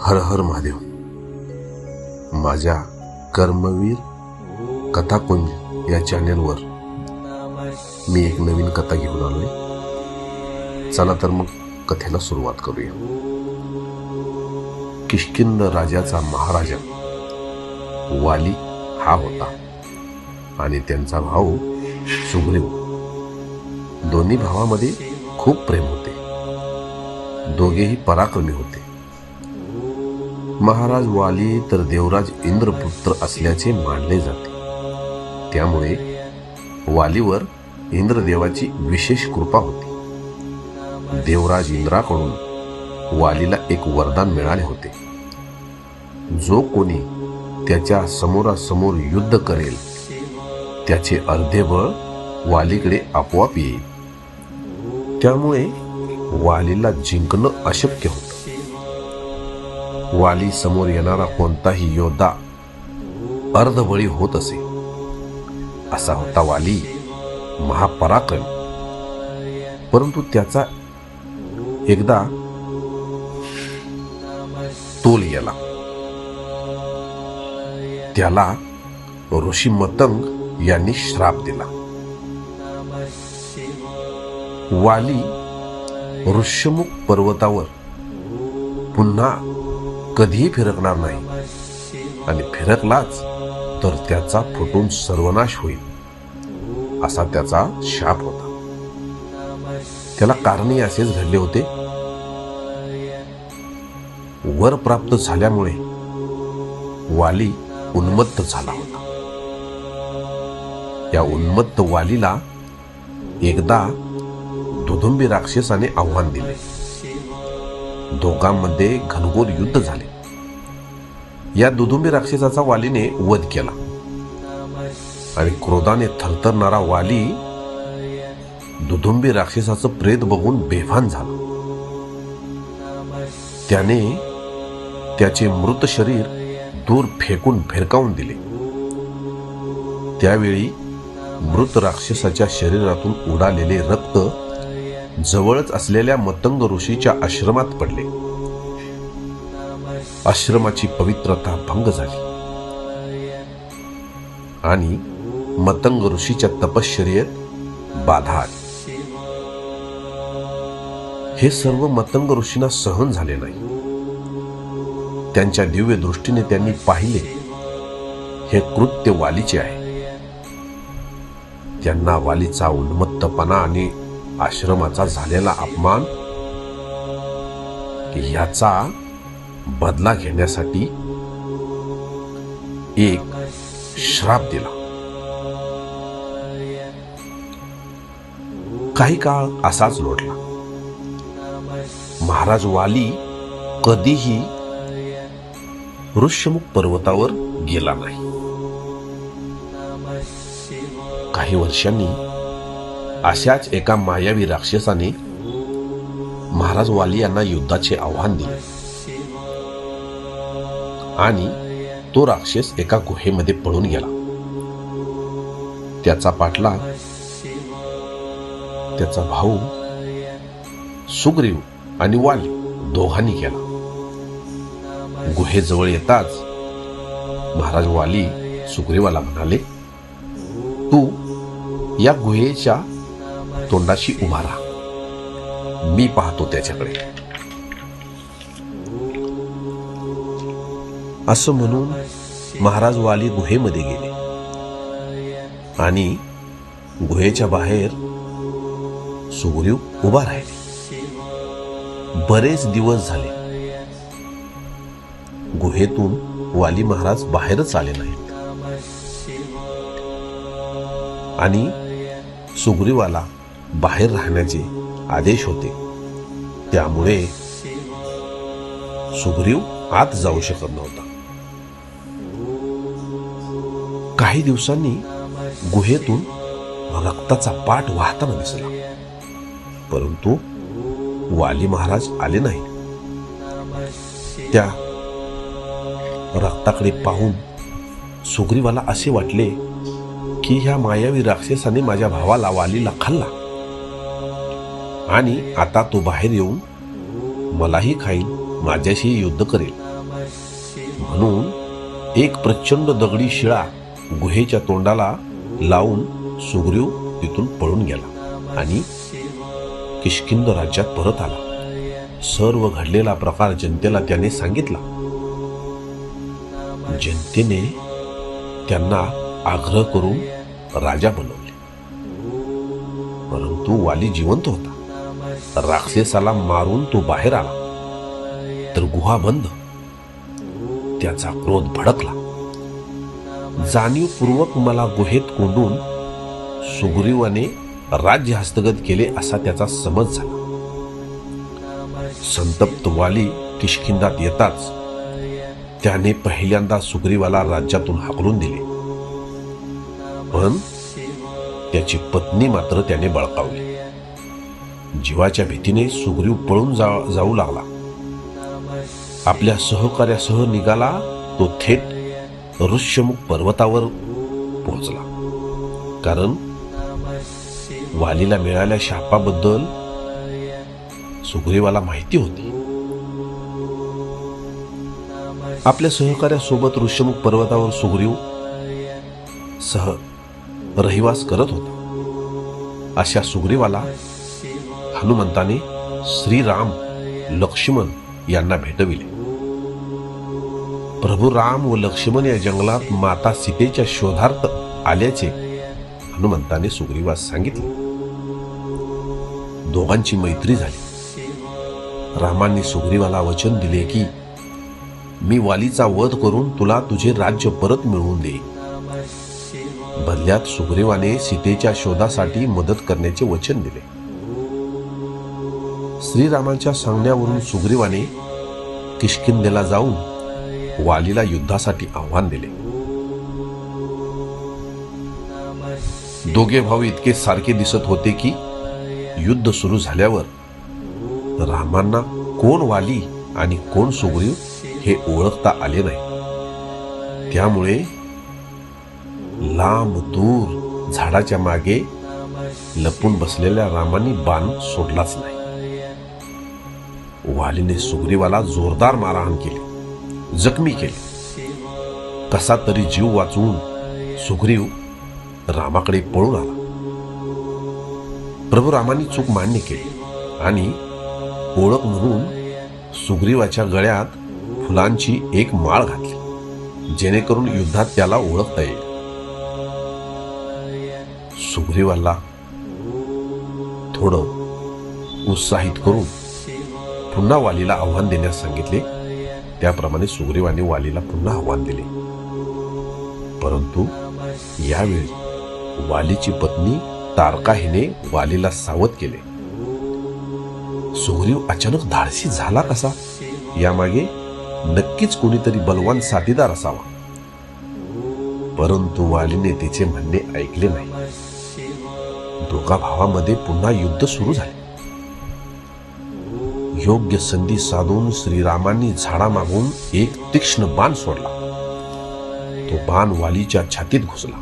हर हर महादेव. माझ्या कर्मवीर कथाकुंज या चॅनेलवर मी एक नवीन कथा घेऊन आलोय. चला तर मग कथेला सुरुवात करूया. किष्किंध राजाचा महाराजा वाली हा होता आणि त्यांचा भाऊ सुग्रीव. दोन्ही भावामध्ये खूप प्रेम होते. दोघेही पराक्रमी होते. महाराज वाली तर देवराज इंद्रपुत्र असल्याचे मानले जाते. त्यामुळे वालीवर इंद्रदेवाची विशेष कृपा होती. देवराज इंद्राकडून वालीला एक वरदान मिळाले होते. जो कोणी त्याच्या समोरासमोर युद्ध करेल त्याचे अर्धे बळ वालीकडे आपोआप येईल. त्यामुळे वालीला जिंकणं अशक्य होतं. वाली समोर येणारा कोणताही योद्धा अर्धबळी होत असे. असा होता वाली, महापराक्रमी. परंतु त्याचा एकदा तोल गेला. त्याला ऋषी मतंग यांनी श्राप दिला. वाली ऋष्यमुख पर्वतावर पुन्हा कधीही फिरकणार नाही आणि फिरकलाच तर त्याचा फुटून सर्वनाश होईल असा त्याचा शाप होता. त्याला कारणही असेच घडले होते. वर प्राप्त झाल्यामुळे वाली उन्मत्त झाला होता. या उन्मत्त वालीला एकदा दुदुंबी राक्षसाने आव्हान दिले. दोघांमध्ये घनघोर युद्ध झाले. या दुदुंबी राक्षसाचा वालीने वध केला आणि क्रोधाने थरथरणारा वाली दुदुंबी राक्षसाचं प्रेत बघून बेभान झाला. त्याने त्याचे मृत शरीर दूर फेकून भिरकावून दिले. त्यावेळी मृत राक्षसाच्या शरीरातून उडालेले रक्त जवळच असलेल्या मतंग ऋषीच्या आश्रमात पडले. आश्रमाची पवित्रता भंग झाली आणि मतंग ऋषीच्या तपश्चर्येत बाधा आली. हे सर्व मतंग ऋषींना सहन झाले नाही. त्यांच्या दिव्य दृष्टीने त्यांनी पाहिले हे कृत्य वालीचे आहे. त्यांना वालीचा उन्मत्तपणा आणि आश्रमाचा झालेला अपमान याचा बदला घेण्यासाठी एक श्राप दिला. काही काळ असाच लोटला. महाराज वाली कधीही ऋष्यमुख पर्वतावर गेला नाही. काही वर्षांनी अशाच एका मायावी राक्षसाने महाराज वाली यांना युद्धाचे आव्हान दिले आणि तो राक्षस एका गुहेमध्ये पळून गेला. त्याचा पाठलाग त्याचा भाऊ सुग्रीव आणि वाली दोघांनी केला. गुहेजवळ येताच महाराज वाली सुग्रीवाला म्हणाले, तू या गुहेच्या तोंडाशी उभा राहा, मी पाहतो त्याच्याकडे. असं म्हणून महाराज वाली गुहेमध्ये गेले आणि गुहेच्या बाहेर सुग्रीव उभा राहिले. बरेच दिवस झाले गुहेतून वाली महाराज बाहेरच आले नाहीत आणि सुग्रीवाला बाहेर राहण्याचे आदेश होते. त्यामुळे सुग्रीव आत जाऊ शकत नव्हता. काही दिवसांनी गुहेतून रक्ताचा पाट वाहताना दिसला. परंतु वाली महाराज आले नाही. त्या रक्ताकडे पाहून सुग्रीवाला असे वाटले की ह्या मायावी राक्षसाने माझ्या भावाला वालीला खाल्ला आणि आता तो बाहेर येऊन मलाही खाईल, माझ्याशी युद्ध करेल. म्हणून एक प्रचंड दगडी शिळा गुहेच्या तोंडाला लावून सुग्रीव तिथून पळून गेला आणि किष्किंध राज्यात परत आला. सर्व घडलेला प्रकार जनतेला त्याने सांगितला. जनतेने त्यांना आग्रह करून राजा बनवले. परंतु वाली जिवंत होता. राक्षसाला मारून तो बाहेर आला तर गुहा बंद. त्याचा क्रोध भडकला. जाणीवपूर्वक मला गुहेत कोंडून सुग्रीवाने राज्य हस्तगत केले असा त्याचा समज झाला. संतप्त वाली किष्किंधात येताच त्याने पहिल्यांदा सुग्रीवाला राज्यातून हाकलून दिले. पण त्याची पत्नी मात्र त्याने बळकावली. जीवाच्या भीतीने सुग्रीव पळून जाऊ लागला. आपल्या सहकार्यासह निघाला तो थेट ऋष्यमुख पर्वतावर पोहोचला. कारण वालीला मिळालेल्या शापाबद्दल सुग्रीवाला माहिती होती. आपल्या सहकार्यासोबत ऋष्यमुख पर्वतावर सुग्रीव सह रहिवास करत होता. अशा सुग्रीवाला हनुमंताने श्रीराम लक्ष्मण यांना भेटविले. प्रभू राम व लक्ष्मण या जंगलात माता सीतेच्या शोधार्थ आल्याचे हनुमंताने सुग्रीवास सांगितले. दोघांची मैत्री झाली. रामांनी सुग्रीवाला वचन दिले की मी वालीचा वध करून तुला तुझे राज्य परत मिळवून देईन. बदल्यात सुग्रीवाने सीतेच्या शोधासाठी मदत करण्याचे वचन दिले. श्रीरामांच्या सांगण्यावरून सुग्रीवाने किष्किंधेला जाऊन वालीला युद्धासाठी आव्हान दिले. दोघे भाऊ इतके सारखे दिसत होते की युद्ध सुरू झाल्यावर रामांना कोण वाली आणि कोण सुग्रीव हे ओळखता आले नाही. त्यामुळे लांब दूर झाडाच्या मागे लपून बसलेल्या रामांनी बाण सोडलाच नाही. वालीने सुग्रीवाला जोरदार मारहाण केली, जखमी केले. कसा तरी जीव वाचवून सुग्रीव रामाकडे पळून आला. प्रभू रामांनी चूक मान्य केली आणि ओळख म्हणून सुग्रीवाच्या गळ्यात फुलांची एक माळ घातली, जेणेकरून युद्धात त्याला ओळखता येईल. सुग्रीवाला थोडं उत्साहित करून पुन्हा वालीला आव्हान देण्यास सांगितले. त्याप्रमाणे सुग्रीवाने वालीला पुन्हा आव्हान दिले. परंतु यावेळी वालीची पत्नी तारका हिने वालीला सावध केले. सुग्रीव अचानक धाडसी झाला कसा यामागे नक्कीच कोणीतरी बलवान साथीदार असावा. परंतु वालीने तिचे म्हणणे ऐकले नाही. दोघा भावामध्ये पुन्हा युद्ध सुरू झाले. योग्य संधी साधून श्रीरामांनी झाडामागून एक तीक्ष्ण बाण सोडला. तो बाण वालीच्या छातीत घुसला.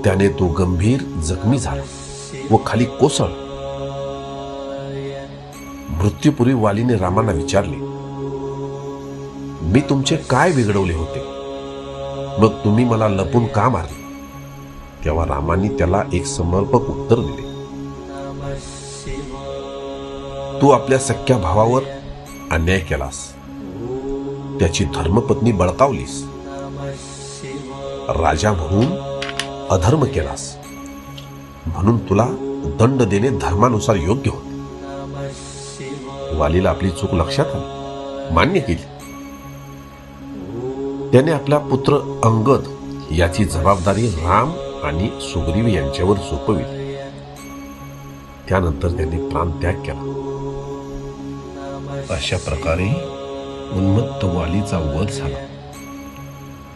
त्याने तो गंभीर जखमी झाला व खाली कोसळला. मृत्यूपूर्वी वालीने रामांना विचारले, मी तुमचे काय बिघडवले होते? मग तुम्ही मला लपून का मारले? तेव्हा रामांनी त्याला एक समर्पक उत्तर दिले, तू आपल्या सख्या भावावर अन्याय केलास, त्याची धर्मपत्नी बळकावलीस, राजा म्हणून अधर्म केलास, म्हणून तुला दंड देणे धर्मानुसार योग्य होते. वालीला आपली चूक लक्षात आली, मान्य केली. त्याने आपला पुत्र अंगद याची जबाबदारी राम आणि सुग्रीव यांच्यावर सोपविली. त्यानंतर त्यांनी प्राणत्याग केला. अशा प्रकारे उन्मत्त वालीचा वध झाला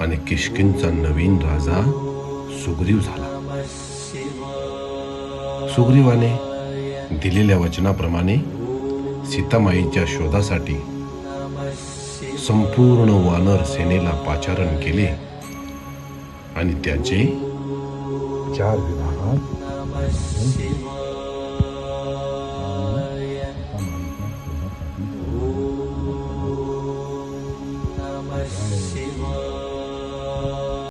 आणि किष्किंधचा नवीन राजा सुग्रीव झाला. सुग्रीवाने दिलेल्या वचनाप्रमाणे सीतामाईच्या शोधासाठी संपूर्ण वानर सेनेला पाचारण केले आणि त्याचे 4 विभागात